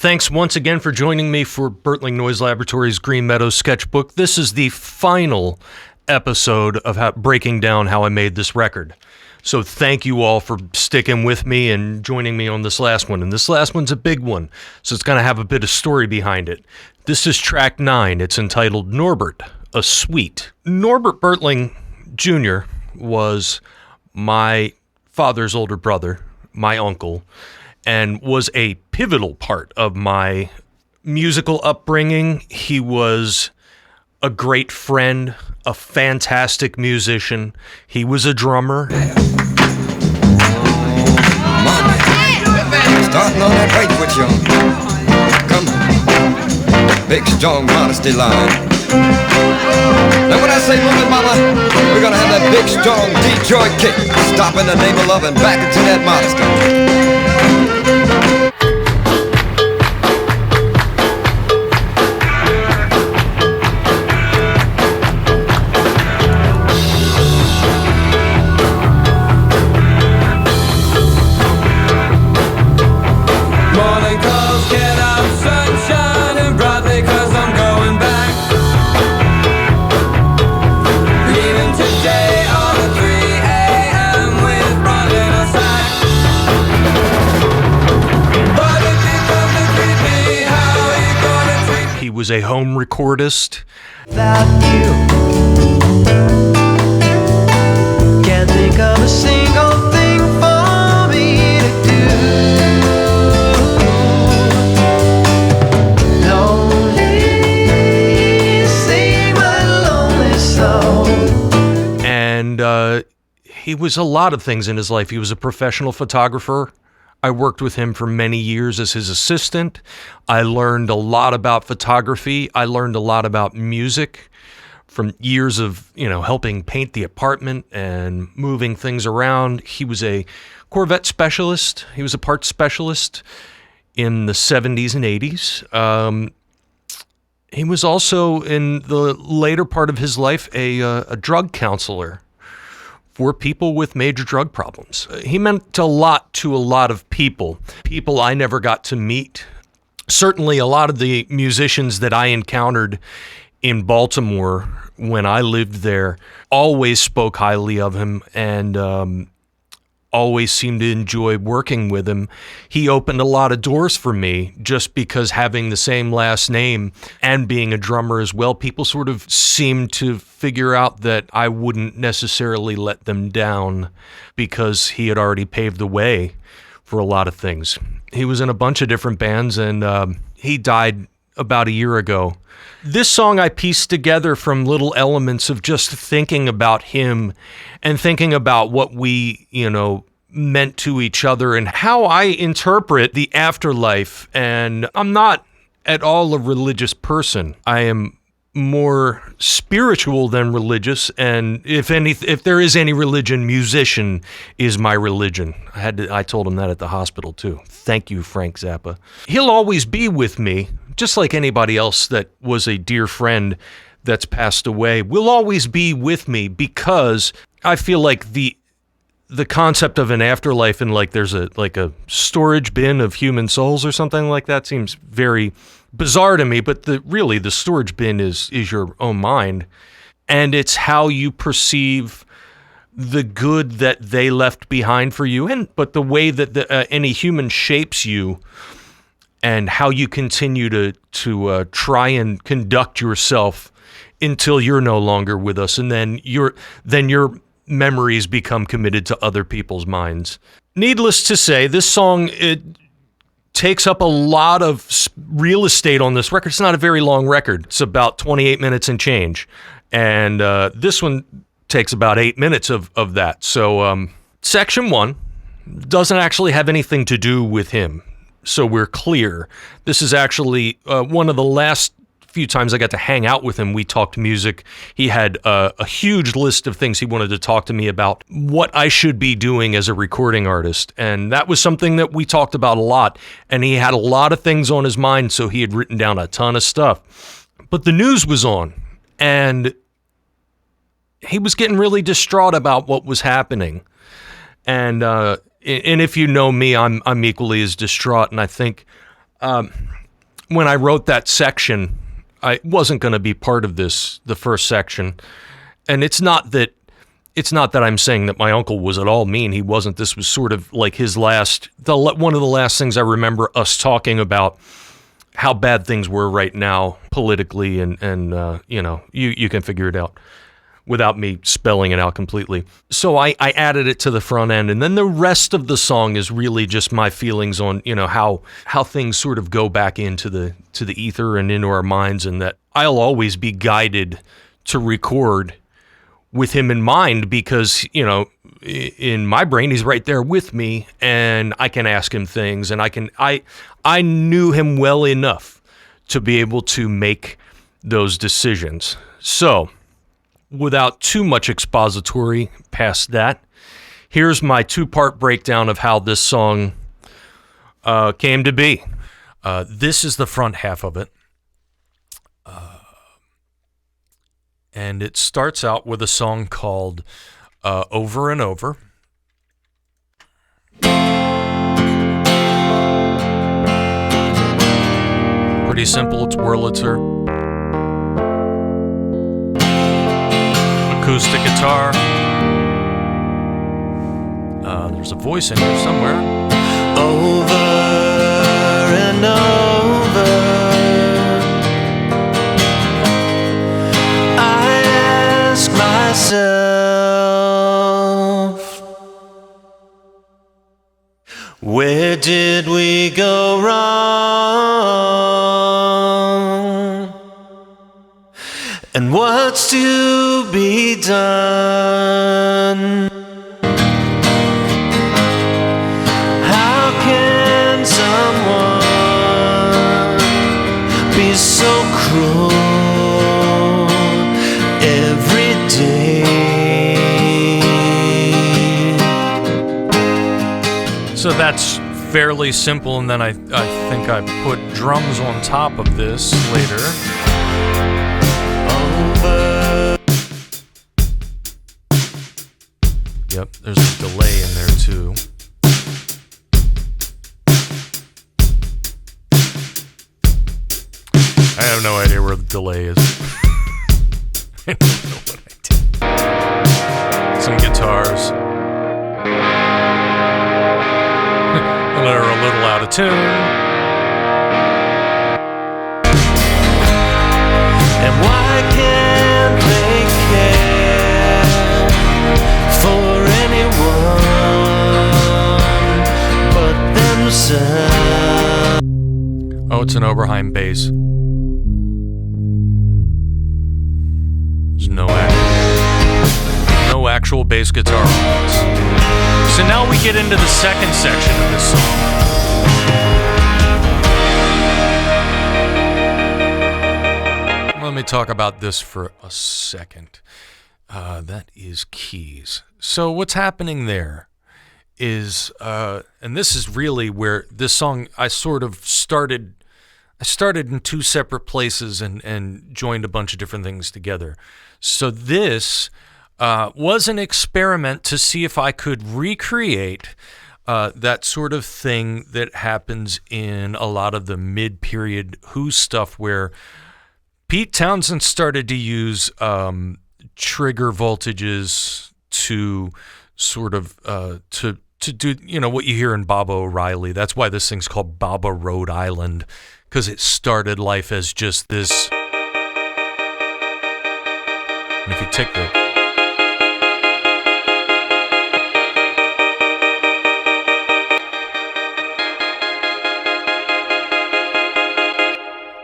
Thanks once again for joining me for Bertling Noise Laboratory's Green Meadows sketchbook. This is the final episode of breaking down how I made this record. So thank you all for sticking with me and joining me on this last one. And this last one's a big one, so it's going to have a bit of story behind it. This is track 9. It's entitled Norbert, a Suite. Norbert Bertling Jr. was my father's older brother, my uncle, and was a pivotal part of my musical upbringing. He was a great friend, a fantastic musician. He was a drummer. Starting on that right foot, y'all. Come on. Big, strong, modesty line. Now when I say move it, mama, we're gonna have that big, strong Detroit kick. Stop in the name of love and back into that modesty. Was a home recordist. Without you, can't think of a single thing for me to do. Lonely, sing my lonely soul. And he was a lot of things in his life. He was a professional photographer. I worked with him for many years as his assistant. I learned a lot about photography. I learned a lot about music from years of, helping paint the apartment and moving things around. He was a Corvette specialist. He was a parts specialist in the 70s and 80s. He was also, in the later part of his life, a drug counselor for people with major drug problems. He meant a lot to a lot of people I never got to meet. Certainly a lot of the musicians that I encountered in Baltimore when I lived there always spoke highly of him and always seemed to enjoy working with him. He opened a lot of doors for me just because having the same last name and being a drummer as well, people sort of seemed to figure out that I wouldn't necessarily let them down because he had already paved the way for a lot of things. He was in a bunch of different bands and he died about a year ago. This song I pieced together from little elements of just thinking about him and thinking about what we, meant to each other and how I interpret the afterlife. And I'm not at all a religious person. I am more spiritual than religious, and if there is any religion, musician is my religion. I told him that at the hospital too. Thank you, Frank Zappa. He'll always be with me, just like anybody else that was a dear friend that's passed away will always be with me, because I feel like the concept of an afterlife and like there's a storage bin of human souls or something like that seems very bizarre to me, but the storage bin is your own mind, and it's how you perceive the good that they left behind for you, but the way that any human shapes you, and how you continue to try and conduct yourself until you're no longer with us, and then your memories become committed to other people's minds. Needless to say, this song, it takes up a lot of real estate on this record. It's not a very long record. It's about 28 minutes and change. And this one takes about 8 minutes of that. So section 1 doesn't actually have anything to do with him. So we're clear. This is actually one of the last few times I got to hang out with him. We talked music. He had a huge list of things he wanted to talk to me about, what I should be doing as a recording artist. And that was something that we talked about a lot. And he had a lot of things on his mind, so he had written down a ton of stuff. But the news was on, and he was getting really distraught about what was happening. And if you know me, I'm equally as distraught. And I think When I wrote that section, I wasn't going to be part of the first section. And it's not that I'm saying that my uncle was at all mean. He wasn't. This was sort of like one of the last things I remember us talking about, how bad things were right now politically, and you can figure it out without me spelling it out completely. So I added it to the front end, and then the rest of the song is really just my feelings on, how things sort of go back into the ether and into our minds, and that I'll always be guided to record with him in mind, because, in my brain, he's right there with me, and I can ask him things, and I knew him well enough to be able to make those decisions. So, without too much expository past that, here's my 2-part breakdown of how this song came to be. This is the front half of it. And it starts out with a song called Over and Over. Pretty simple. It's Wurlitzer. Acoustic guitar. There's a voice in here somewhere. Over and over, I ask myself, where did we go wrong? And what's to be done? How can someone be so cruel every day? So that's fairly simple, and then I think I put drums on top of this later. Yep, there's a delay in there too. I have no idea where the delay is. I don't know what I did. Some guitars. They're a little out of tune. And why can't they care for anyone but themselves? Oh, it's an Oberheim bass. There's no actual bass guitar on this. So now we get into the second section of this song. Let me talk about this for a second. That is keys. So what's happening there is, and this is really where this song, I started in two separate places and joined a bunch of different things together. So this was an experiment to see if I could recreate that sort of thing that happens in a lot of the mid-period Who stuff, where Pete Townsend started to use trigger voltages to sort of to do, what you hear in Baba O'Reilly. That's why this thing's called Baba Rhode Island, because it started life as just this. And if you take the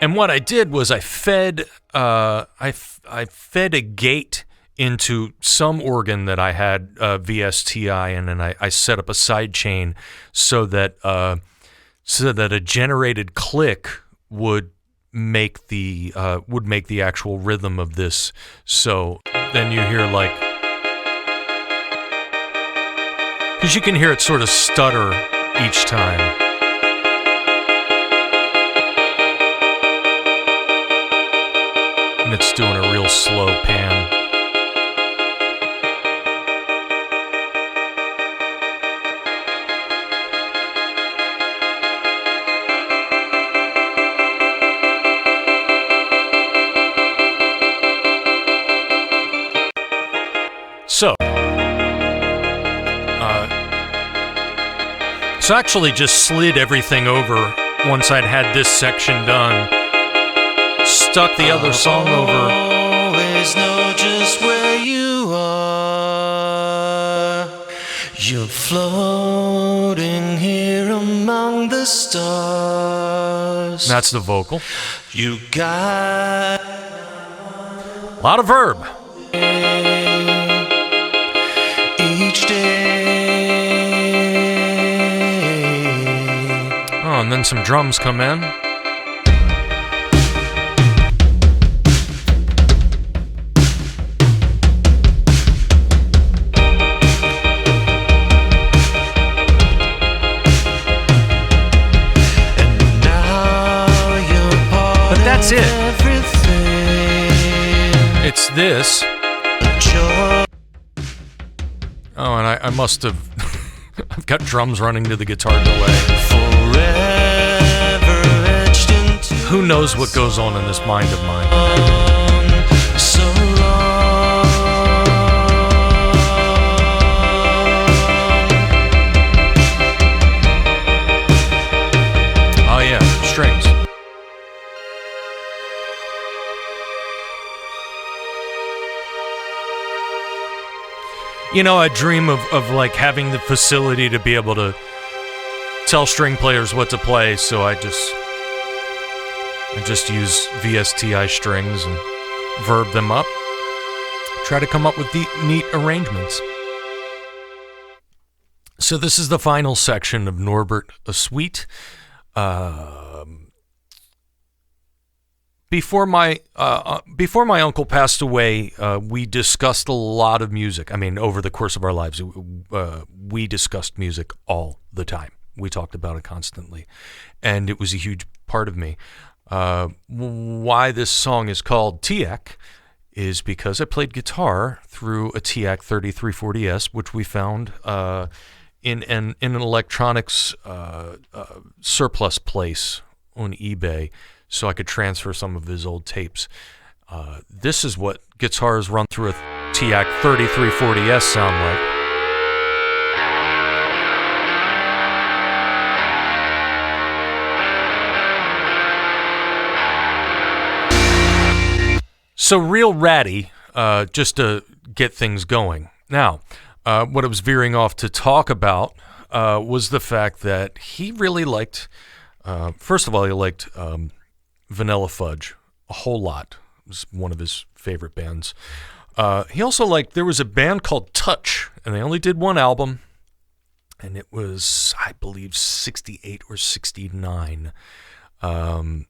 And what I did was I fed a gate into some organ that I had VSTI in, and I set up a side chain so that a generated click would make the actual rhythm of this. So then you hear, like, because you can hear it sort of stutter each time. And it's doing a real slow pan. So I actually just slid everything over once I'd had this section done. Stuck the other song over. Always know just where you are. You're floating here among the stars. That's the vocal. You got A lot of verb. each day. Oh, and then some drums come in. But that's it. It's this. Oh, and I must have... I've got drums running to the guitar delay. Who knows what goes on in this mind of mine? Oh yeah, strings. You know, I dream of like having the facility to be able to tell string players what to play, so I just use VSTI strings and verb them up. Try to come up with neat arrangements. So this is the final section of Norbert, a Suite. Before my uncle passed away, we discussed a lot of music. I mean, over the course of our lives, we discussed music all the time. We talked about it constantly, and it was a huge part of me. Why this song is called Teac is because I played guitar through a Teac 3340S, which we found in an electronics surplus place on eBay, so I could transfer some of his old tapes. This is what guitars run through a Teac 3340S sound like. So real ratty, just to get things going. Now, what I was veering off to talk about was the fact that he really liked, first of all, he liked Vanilla Fudge a whole lot. It was one of his favorite bands. He also liked, there was a band called Touch, and they only did one album, and it was, I believe, 68 or 69. And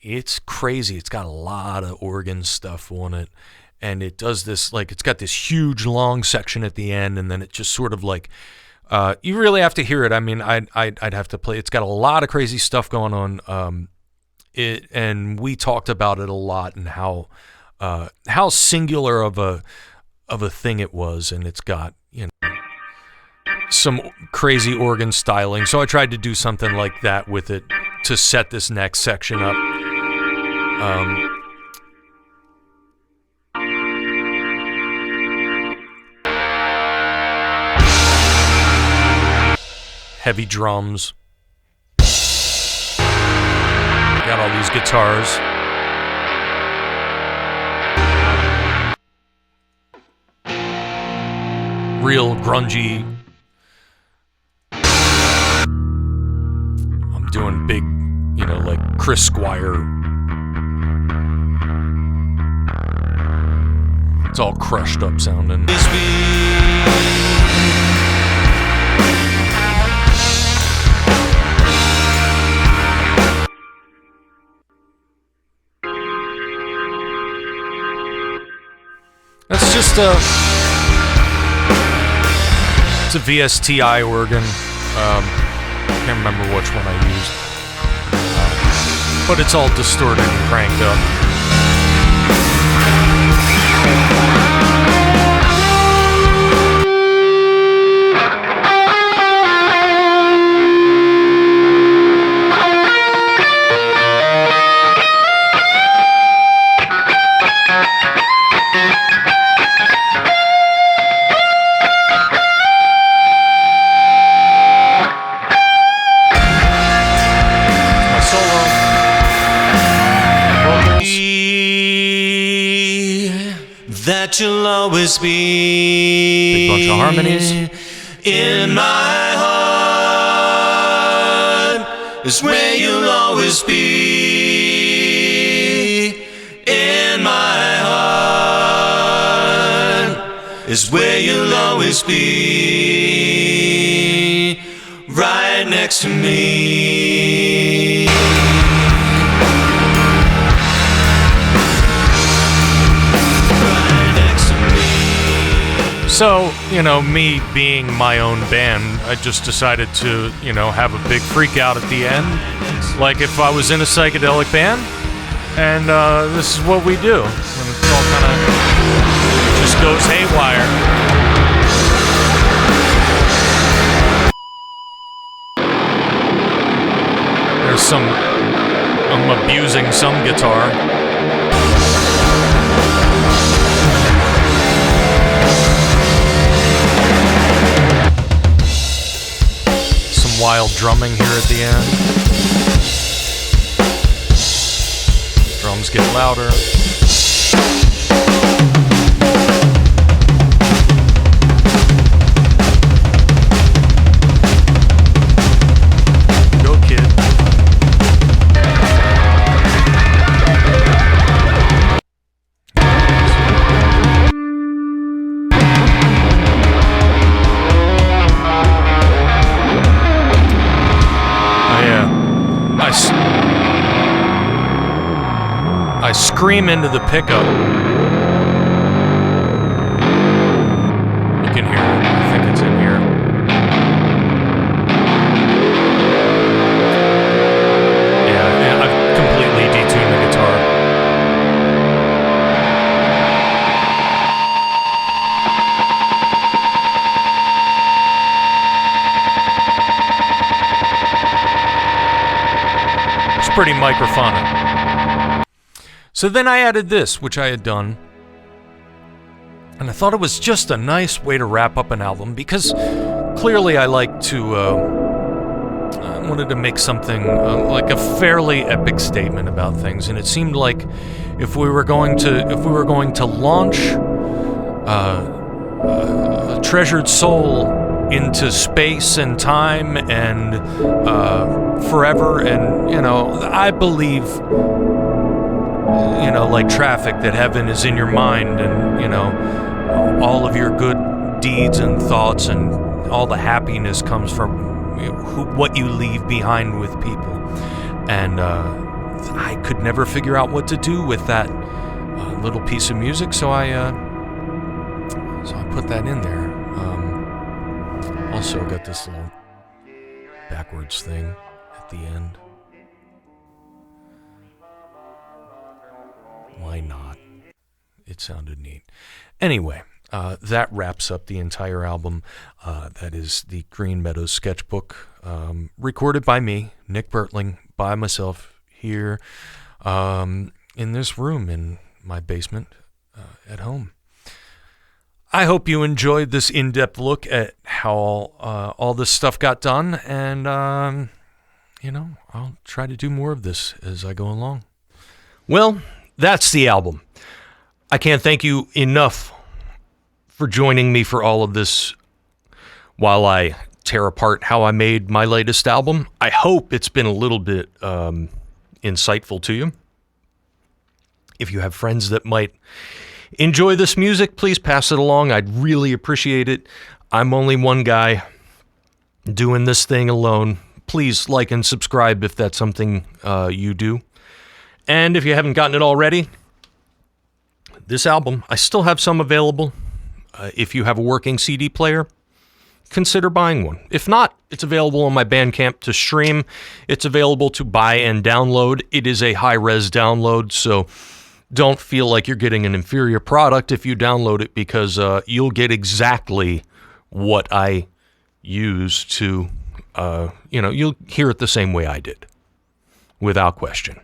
it's crazy. It's got a lot of organ stuff on it, and it does this, like, it's got this huge long section at the end, and then it just sort of like, you really have to hear it. I mean, I'd have to play. It's got a lot of crazy stuff going on. And we talked about it a lot, and how singular of a thing it was, and it's got, you know, some crazy organ styling. So I tried to do something like that with it to set this next section up. Heavy drums. Got all these guitars. Real grungy. I'm doing big, you know, like Chris Squire. It's all crushed up sounding. That's just it's a VSTI organ. Can't remember which one I used, but it's all distorted and cranked up. that you'll always be. Big bunch of harmonies. In my heart is where you'll always be. In my heart is where you'll always be. Right next to me. So, me being my own band, I just decided to, have a big freak out at the end, like if I was in a psychedelic band, and this is what we do. And it's all kind of just goes haywire. I'm abusing some guitar. Wild drumming here at the end. Drums get louder. Go, kid. I scream into the pickup. You can hear it. I think it's in here. Yeah, I've completely detuned the guitar. It's pretty microphonic. So then I added this, which I had done, and I thought it was just a nice way to wrap up an album, because clearly I like to, I wanted to make something like a fairly epic statement about things, and it seemed like if we were going to launch a treasured soul into space and time and forever, and I believe, like traffic, that heaven is in your mind, and all of your good deeds and thoughts and all the happiness comes from what you leave behind with people. And I could never figure out what to do with that little piece of music, so I put that in there. Also got this little backwards thing at the end. Why not? It sounded neat. Anyway, that wraps up the entire album. That is the Green Meadows sketchbook, recorded by me, Nick Bertling, by myself here in this room in my basement at home. I hope you enjoyed this in-depth look at how all this stuff got done, and I'll try to do more of this as I go along. Well, that's the album. I can't thank you enough for joining me for all of this while I tear apart how I made my latest album. I hope it's been a little bit insightful to you. If you have friends that might enjoy this music, please pass it along. I'd really appreciate it. I'm only one guy doing this thing alone. Please like and subscribe if that's something you do. And if you haven't gotten it already, this album, I still have some available. If you have a working CD player, consider buying one. If not, it's available on my Bandcamp to stream. It's available to buy and download. It is a high-res download, so don't feel like you're getting an inferior product if you download it, because you'll get exactly what I use to, you'll hear it the same way I did, without question.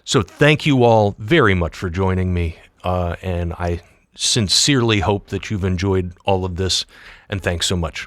So thank you all very much for joining me, and I sincerely hope that you've enjoyed all of this, and thanks so much.